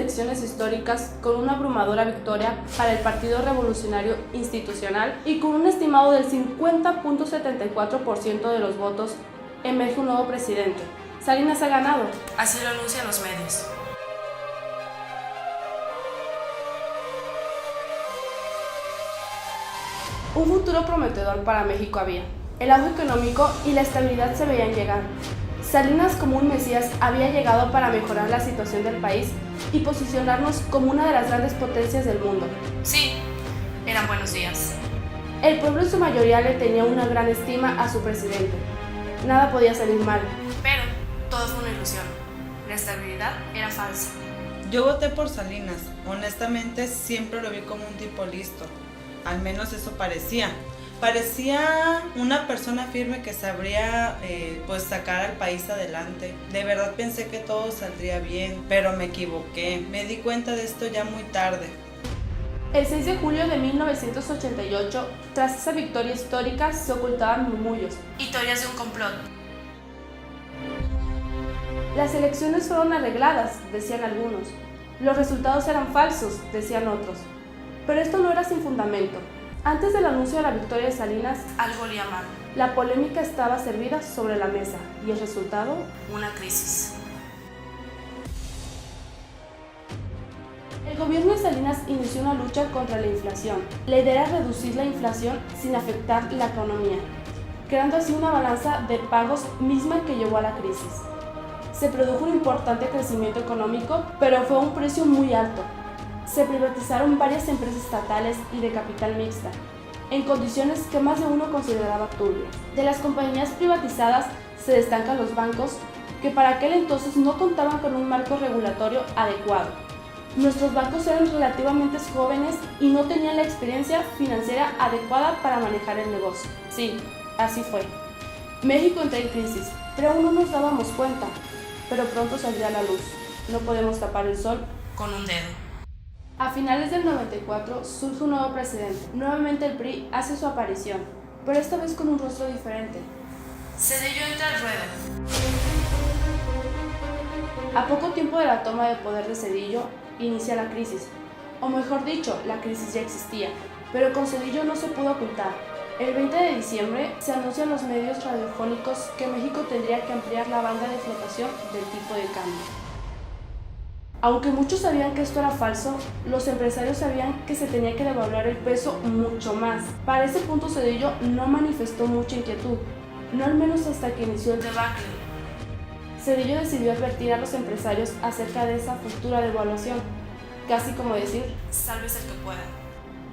elecciones históricas con una abrumadora victoria para el Partido Revolucionario Institucional y con un estimado del 50.74% de los votos, emerge un nuevo presidente. Salinas ha ganado. Así lo anuncian los medios. Un futuro prometedor para México había. El auge económico y la estabilidad se veían llegar. Salinas, como un mesías, había llegado para mejorar la situación del país y posicionarnos como una de las grandes potencias del mundo. Sí, eran buenos días. El pueblo en su mayoría le tenía una gran estima a su presidente. Nada podía salir mal. Pero todo fue una ilusión. La estabilidad era falsa. Yo voté por Salinas. Honestamente, siempre lo vi como un tipo listo. Al menos eso parecía. Parecía una persona firme que sabría sacar al país adelante. De verdad pensé que todo saldría bien, pero me equivoqué. Me di cuenta de esto ya muy tarde. El 6 de julio de 1988, tras esa victoria histórica, se ocultaban murmullos y teorías de un complot. Las elecciones fueron arregladas, decían algunos. Los resultados eran falsos, decían otros. Pero esto no era sin fundamento. Antes del anuncio de la victoria de Salinas, algo olía mal. La polémica estaba servida sobre la mesa y el resultado, una crisis. El gobierno de Salinas inició una lucha contra la inflación. La idea era reducir la inflación sin afectar la economía, creando así una balanza de pagos misma que llevó a la crisis. Se produjo un importante crecimiento económico, pero fue a un precio muy alto. Se privatizaron varias empresas estatales y de capital mixta, en condiciones que más de uno consideraba turbias. De las compañías privatizadas se destacan los bancos, que para aquel entonces no contaban con un marco regulatorio adecuado. Nuestros bancos eran relativamente jóvenes y no tenían la experiencia financiera adecuada para manejar el negocio. Sí, así fue. México entró en crisis, pero aún no nos dábamos cuenta, pero pronto saldría a la luz. No podemos tapar el sol con un dedo. A finales del 94 surge un nuevo presidente. Nuevamente el PRI hace su aparición, pero esta vez con un rostro diferente. Zedillo entra al ruedo. A poco tiempo de la toma de poder de Zedillo, inicia la crisis. O mejor dicho, la crisis ya existía, pero con Zedillo no se pudo ocultar. El 20 de diciembre se anuncia en los medios radiofónicos que México tendría que ampliar la banda de flotación del tipo de cambio. Aunque muchos sabían que esto era falso, los empresarios sabían que se tenía que devaluar el peso mucho más. Para ese punto Zedillo no manifestó mucha inquietud, no al menos hasta que inició el debacle. Zedillo decidió advertir a los empresarios acerca de esa futura devaluación, casi como decir, sálvese el que pueda.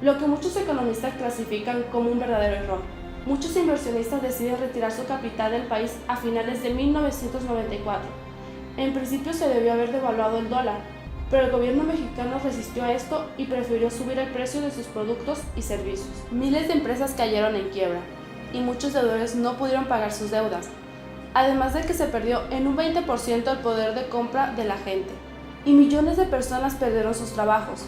Lo que muchos economistas clasifican como un verdadero error. Muchos inversionistas deciden retirar su capital del país a finales de 1994. En principio se debió haber devaluado el dólar, pero el gobierno mexicano resistió a esto y prefirió subir el precio de sus productos y servicios. Miles de empresas cayeron en quiebra y muchos deudores no pudieron pagar sus deudas, además de que se perdió en un 20% el poder de compra de la gente, y millones de personas perdieron sus trabajos.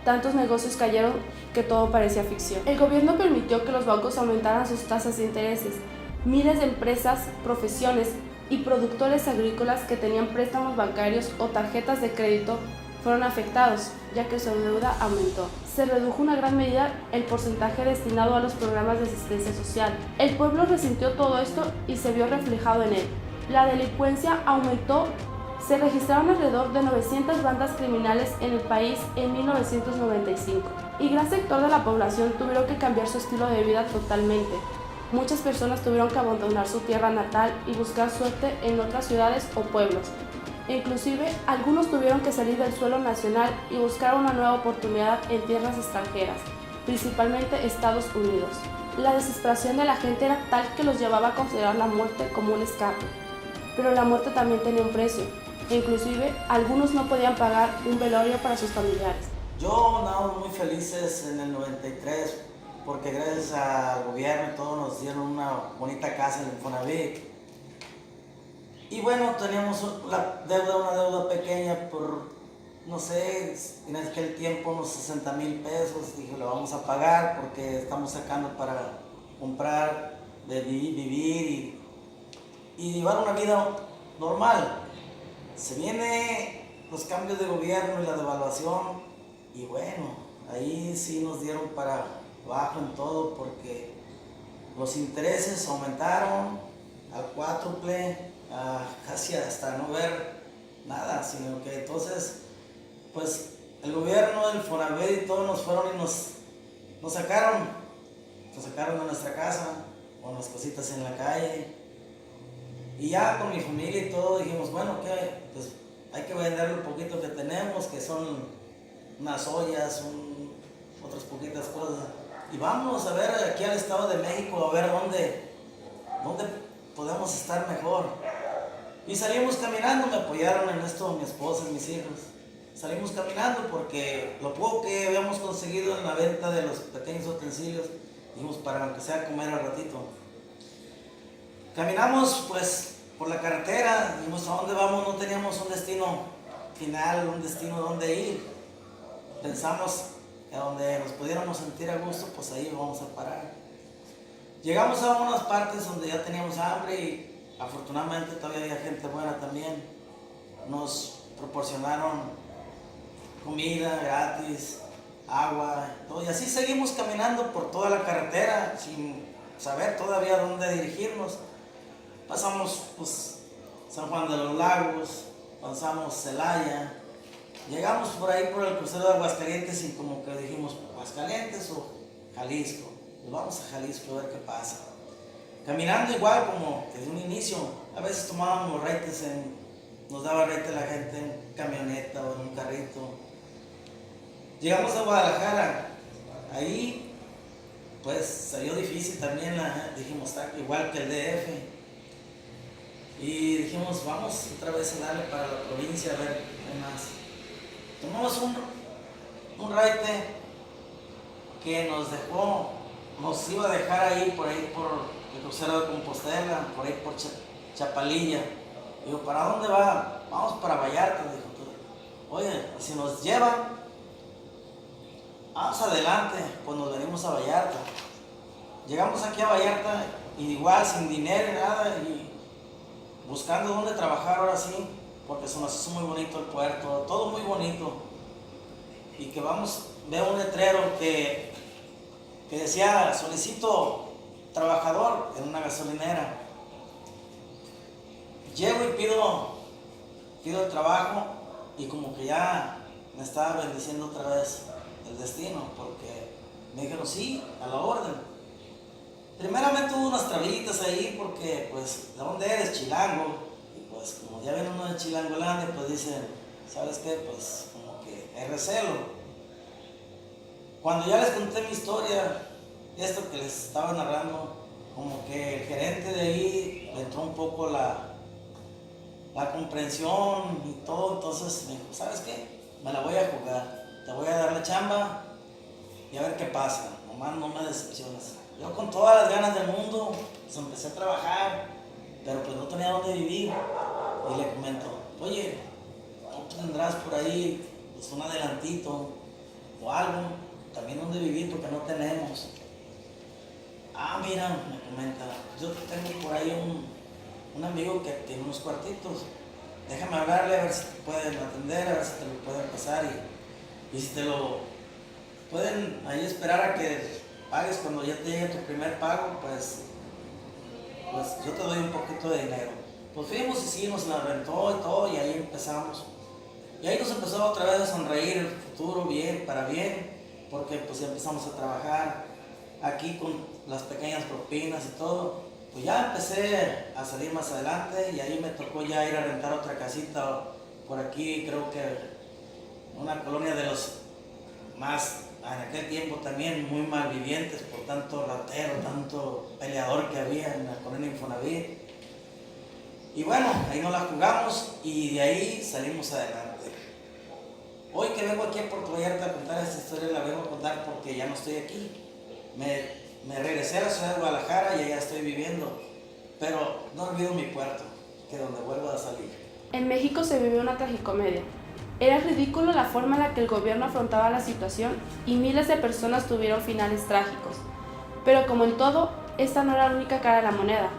Tantos negocios cayeron que todo parecía ficción. El gobierno permitió que los bancos aumentaran sus tasas de intereses. Miles de empresas, profesiones y productores agrícolas que tenían préstamos bancarios o tarjetas de crédito fueron afectados, ya que su deuda aumentó. Se redujo en una gran medida el porcentaje destinado a los programas de asistencia social. El pueblo resintió todo esto y se vio reflejado en él. La delincuencia aumentó. Se registraron alrededor de 900 bandas criminales en el país en 1995, y gran sector de la población tuvieron que cambiar su estilo de vida totalmente. Muchas personas tuvieron que abandonar su tierra natal y buscar suerte en otras ciudades o pueblos. Inclusive, algunos tuvieron que salir del suelo nacional y buscar una nueva oportunidad en tierras extranjeras, principalmente Estados Unidos. La desesperación de la gente era tal que los llevaba a considerar la muerte como un escape. Pero la muerte también tenía un precio. Inclusive, algunos no podían pagar un velorio para sus familiares. Yo andamos muy felices en el 93 porque gracias al gobierno y todo nos dieron una bonita casa en el Infonavit. Y bueno, teníamos una deuda pequeña por, no sé, en aquel tiempo unos 60,000 pesos. Dije, lo vamos a pagar porque estamos sacando para comprar, vivir y llevar una vida normal. Se viene los cambios de gobierno y la devaluación, y bueno, ahí sí nos dieron para abajo en todo porque los intereses aumentaron al cuádruple, casi hasta no ver nada, sino que entonces, pues el gobierno, el Fonavit y todos nos fueron y nos sacaron de nuestra casa, con las cositas en la calle. Y ya con mi familia y todo dijimos, bueno, ¿qué? Pues hay que vender lo poquito que tenemos, que son unas ollas, otras poquitas cosas. Y vamos a ver aquí al Estado de México, a ver dónde podemos estar mejor. Y salimos caminando, me apoyaron en esto mi esposa y mis hijos. Salimos caminando porque lo poco que habíamos conseguido en la venta de los pequeños utensilios, dijimos para aunque sea comer al ratito. Caminamos pues por la carretera, dijimos a dónde vamos, no teníamos un destino final, un destino donde ir. Pensamos que a donde nos pudiéramos sentir a gusto, pues ahí vamos a parar. Llegamos a unas partes donde ya teníamos hambre y afortunadamente todavía había gente buena también. Nos proporcionaron comida gratis, agua, todo. Y así seguimos caminando por toda la carretera sin saber todavía dónde dirigirnos. Pasamos pues San Juan de los Lagos, pasamos Celaya, llegamos por ahí por el crucero de Aguascalientes y como que dijimos, ¿Aguascalientes o Jalisco? Pues vamos a Jalisco a ver qué pasa. Caminando igual como desde un inicio, a veces tomábamos reites, nos daba reite la gente en camioneta o en un carrito. Llegamos a Guadalajara, ahí pues salió difícil también, dijimos, está igual que el DF. Y dijimos, vamos otra vez a darle para la provincia a ver qué más. Tomamos un raite que nos iba a dejar ahí por el crucero de Compostela, por ahí por Chapalilla. Digo, ¿para dónde va? Vamos para Vallarta, dijo. Oye, si nos llevan, vamos adelante, pues nos venimos a Vallarta. Llegamos aquí a Vallarta, y igual sin dinero y nada, y buscando dónde trabajar ahora sí, porque se nos hizo muy bonito el puerto, todo muy bonito. Y que veo un letrero que decía, solicito trabajador en una gasolinera. Llego y pido el trabajo y como que ya me estaba bendiciendo otra vez el destino, porque me dijeron sí, a la orden. Primeramente hubo unas trablitas ahí porque pues, ¿de dónde eres? Chilango. Y pues como ya ven uno de Chilangolandia, pues dicen, ¿sabes qué? Pues como que hay recelo. Cuando ya les conté mi historia, esto que les estaba narrando, como que el gerente de ahí le entró un poco la comprensión y todo, entonces me dijo, ¿sabes qué? Me la voy a jugar, te voy a dar la chamba y a ver qué pasa, nomás no me decepciones. Yo con todas las ganas del mundo, pues empecé a trabajar, pero pues no tenía dónde vivir. Y le comento, oye, ¿no tendrás por ahí pues, un adelantito o algo? También dónde vivir porque no tenemos. Mira, me comenta, yo tengo por ahí un amigo que tiene unos cuartitos. Déjame hablarle a ver si te pueden atender, a ver si te lo pueden pasar y si te lo pueden ahí esperar a que pagues cuando ya te llegue tu primer pago, pues yo te doy un poquito de dinero. Pues fuimos y sí, nos la rentó y todo y ahí empezamos. Y ahí nos empezó otra vez a sonreír el futuro bien, para bien, porque pues ya empezamos a trabajar aquí con las pequeñas propinas y todo. Pues ya empecé a salir más adelante y ahí me tocó ya ir a rentar otra casita por aquí, creo que una colonia de los más, en aquel tiempo también muy malvivientes por tanto ratero, tanto peleador que había en la colonia Infonavit. Y bueno, ahí nos la jugamos y de ahí salimos adelante. Hoy que vengo aquí a Puerto Vallarta a contar esta historia, la vengo a contar porque ya no estoy aquí. Me regresé a la ciudad de Guadalajara y allá estoy viviendo, pero no olvido mi puerto, que es donde vuelvo a salir. En México se vivió una tragicomedia. Era ridículo la forma en la que el gobierno afrontaba la situación y miles de personas tuvieron finales trágicos. Pero como en todo, esta no era la única cara de la moneda.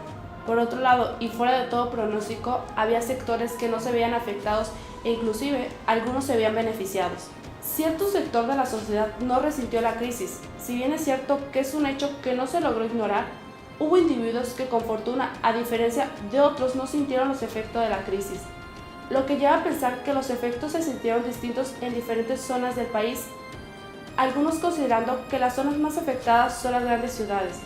Por otro lado, y fuera de todo pronóstico, había sectores que no se veían afectados e inclusive algunos se veían beneficiados. Cierto sector de la sociedad no resintió la crisis. Si bien es cierto que es un hecho que no se logró ignorar, hubo individuos que con fortuna, a diferencia de otros, no sintieron los efectos de la crisis, lo que lleva a pensar que los efectos se sintieron distintos en diferentes zonas del país, algunos considerando que las zonas más afectadas son las grandes ciudades,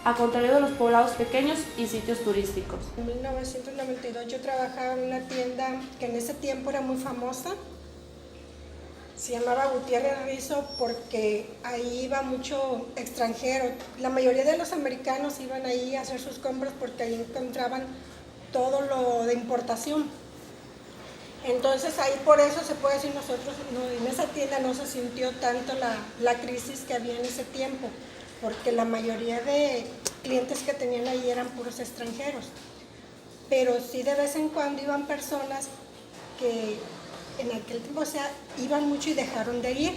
a contrario de los poblados pequeños y sitios turísticos. En 1992 yo trabajaba en una tienda que en ese tiempo era muy famosa, se llamaba Gutiérrez Rizo porque ahí iba mucho extranjero. La mayoría de los americanos iban ahí a hacer sus compras porque ahí encontraban todo lo de importación. Entonces ahí por eso se puede decir nosotros, en esa tienda no se sintió tanto la crisis que había en ese tiempo, porque la mayoría de clientes que tenían ahí eran puros extranjeros. Pero sí de vez en cuando iban personas que en aquel tiempo, iban mucho y dejaron de ir.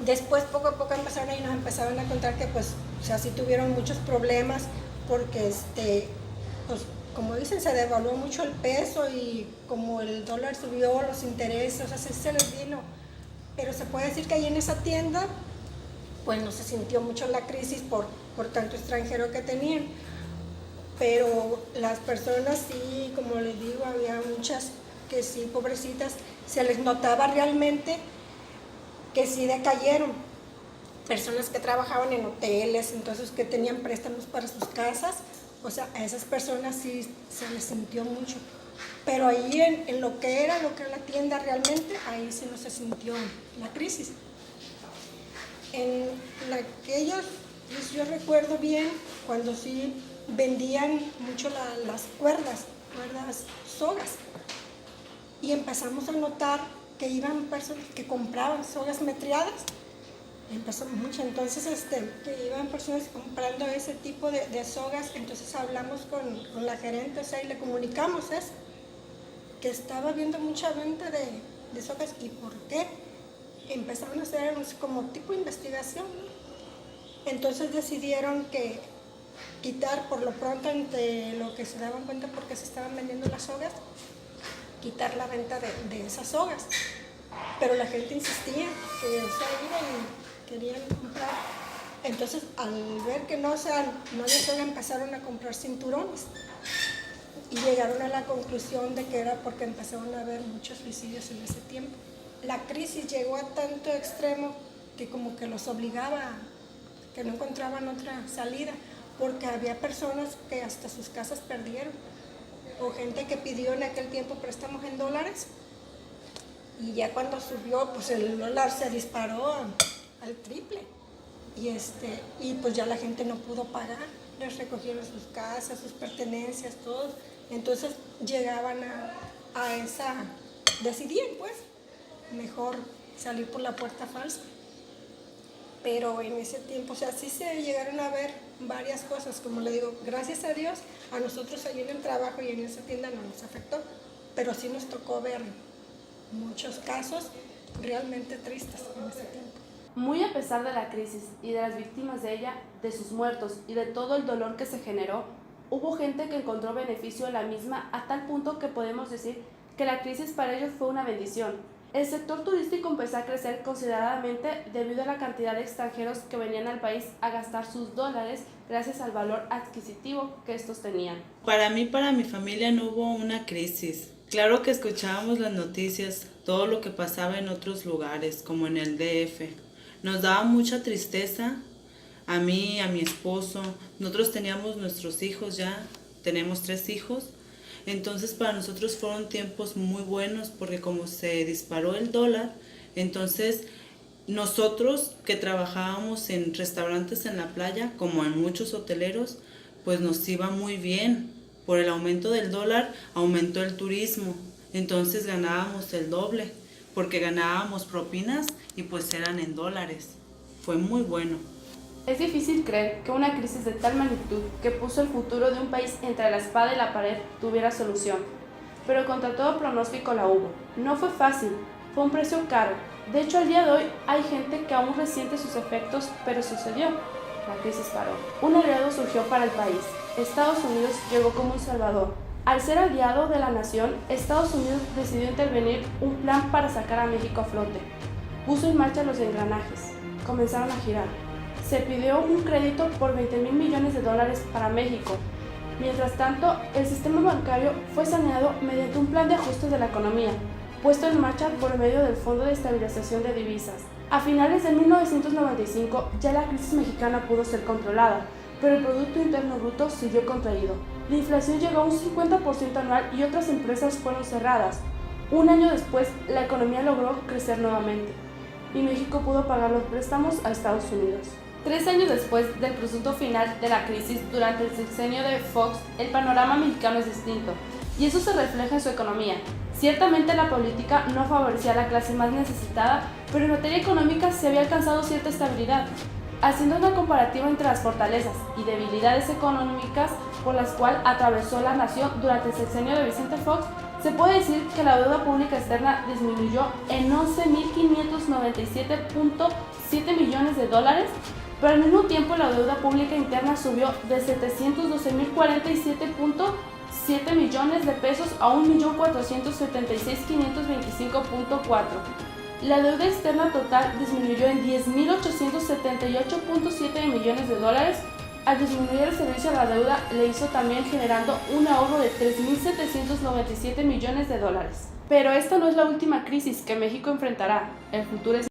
Después, poco a poco empezaron y nos empezaban a contar que, pues, sí tuvieron muchos problemas porque, pues, como dicen, se devaluó mucho el peso y como el dólar subió, los intereses, así se les vino. Pero se puede decir que ahí en esa tienda, pues, no se sintió mucho la crisis por tanto extranjero que tenían. Pero las personas sí, como les digo, había muchas que sí, pobrecitas, se les notaba realmente que sí decayeron. Personas que trabajaban en hoteles, entonces que tenían préstamos para sus casas, a esas personas sí se les sintió mucho. Pero ahí en lo que era la tienda realmente, ahí sí no se sintió la crisis. En aquellos, pues yo recuerdo bien, cuando sí vendían mucho las cuerdas, sogas. Y empezamos a notar que iban personas que compraban sogas metreadas, empezó mucho, entonces que iban personas comprando ese tipo de sogas, entonces hablamos con la gerente, y le comunicamos eso, que estaba habiendo mucha venta de sogas y por qué. Empezaron a hacer como tipo de investigación, ¿no? Entonces decidieron que quitar por lo pronto entre lo que se daban cuenta porque se estaban vendiendo las sogas, quitar la venta de esas sogas, pero la gente insistía que iban y querían comprar. Entonces al ver que no había soga, empezaron a comprar cinturones y llegaron a la conclusión de que era porque empezaron a haber muchos suicidios en ese tiempo. La crisis llegó a tanto extremo que como que los obligaba que no encontraban otra salida, porque había personas que hasta sus casas perdieron, o gente que pidió en aquel tiempo préstamos en dólares y ya cuando subió, pues el dólar se disparó al triple y pues ya la gente no pudo pagar, les recogieron sus casas, sus pertenencias, todo. Entonces llegaban a esa, decidían pues mejor salir por la puerta falsa. Pero en ese tiempo, sí se llegaron a ver varias cosas, como le digo, gracias a Dios, a nosotros ahí en el trabajo y en esa tienda no nos afectó, pero sí nos tocó ver muchos casos realmente tristes en ese tiempo. Muy a pesar de la crisis y de las víctimas de ella, de sus muertos y de todo el dolor que se generó, hubo gente que encontró beneficio en la misma a tal punto que podemos decir que la crisis para ellos fue una bendición. El sector turístico empezó a crecer considerablemente debido a la cantidad de extranjeros que venían al país a gastar sus dólares gracias al valor adquisitivo que estos tenían. Para mí, para mi familia no hubo una crisis. Claro que escuchábamos las noticias, todo lo que pasaba en otros lugares, como en el DF. Nos daba mucha tristeza, a mí, a mi esposo. Nosotros teníamos nuestros hijos ya, tenemos 3 hijos. Entonces para nosotros fueron tiempos muy buenos porque como se disparó el dólar, entonces nosotros que trabajábamos en restaurantes en la playa, como en muchos hoteleros, pues nos iba muy bien. Por el aumento del dólar aumentó el turismo, entonces ganábamos el doble porque ganábamos propinas y pues eran en dólares. Fue muy bueno. Es difícil creer que una crisis de tal magnitud que puso el futuro de un país entre la espada y la pared tuviera solución. Pero contra todo pronóstico la hubo. No fue fácil, fue un precio caro. De hecho, al día de hoy hay gente que aún resiente sus efectos, pero sucedió. La crisis paró. Un aliado surgió para el país. Estados Unidos llegó como un salvador. Al ser aliado de la nación, Estados Unidos decidió intervenir un plan para sacar a México a flote. Puso en marcha los engranajes. Comenzaron a girar. Se pidió un crédito por $20,000 millones para México. Mientras tanto, el sistema bancario fue saneado mediante un plan de ajuste de la economía, puesto en marcha por medio del Fondo de Estabilización de Divisas. A finales de 1995 ya la crisis mexicana pudo ser controlada, pero el Producto Interno Bruto siguió contraído. La inflación llegó a un 50% anual y otras empresas fueron cerradas. Un año después, la economía logró crecer nuevamente y México pudo pagar los préstamos a Estados Unidos. 3 años después del presunto final de la crisis, durante el sexenio de Fox, el panorama mexicano es distinto, y eso se refleja en su economía. Ciertamente la política no favorecía a la clase más necesitada, pero en materia económica se había alcanzado cierta estabilidad. Haciendo una comparativa entre las fortalezas y debilidades económicas por las cuales atravesó la nación durante el sexenio de Vicente Fox, se puede decir que la deuda pública externa disminuyó en $11,597.7 millones, pero al mismo tiempo la deuda pública interna subió de $712,047.7 millones a $1,476,525.4. La deuda externa total disminuyó en $10,878.7 millones. Al disminuir el servicio a la deuda, le hizo también generando un ahorro de $3,797 millones. Pero esta no es la última crisis que México enfrentará. El futuro es